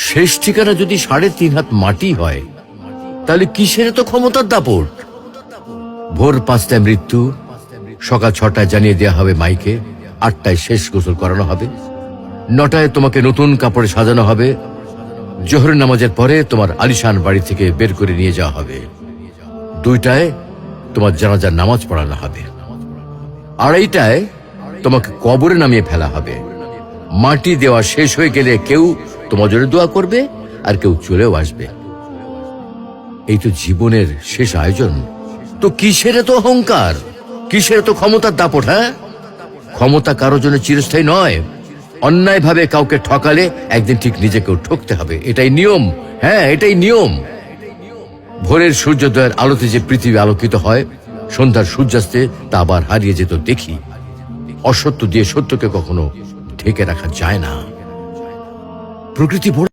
শেষ ঠিকানা যদি ৩.৫ হাত মাটি হয়, তাহলে কিসের এত ক্ষমতার দাপট? ভোর ৫টায় মৃত্যু, সকাল ৬টায় জানিয়ে দেওয়া হবে মাইকে, ৮টায় শেষ গোসল করানো হবে, ৯টায় তোমাকে নতুন কাপড়ে সাজানো হবে, জোহরের নামাজের পরে তোমার আলিশান বাড়ি থেকে বের করে নিয়ে যাওয়া হবে, ২টায় তোমার জানাজার নামাজ পড়ানো হবে, ২:৩০টায় তোমাকে কবরে নামিয়ে ফেলা হবে। মাটি দেওয়া শেষ হয়ে গেলে কেউ তোমার জন্য দোয়া করবে, আর কেউ চলেও আসবে। এই তো জীবনের শেষ আয়োজন। তো কিসের এত অহংকার, কিসের এত ক্ষমতার দাপট? হ্যাঁ, ক্ষমতা কারোর জন্য চিরস্থায়ী নয়। অন্যায় ভাবে কাউকে ঠকালে একদিন ঠিক নিজেকেও ঠকতে হবে, এটাই নিয়ম। হ্যাঁ, এটাই নিয়ম। ভোরের সূর্যোদয়ের আলোতে যে পৃথিবী আলোকিত হয়, সন্ধ্যার সূর্যাস্তে তা আবার হারিয়ে যেত দেখি। অসত্য দিয়ে সত্যকে কখনো ঢেকে রাখা যায় না। প্রকৃতি বড়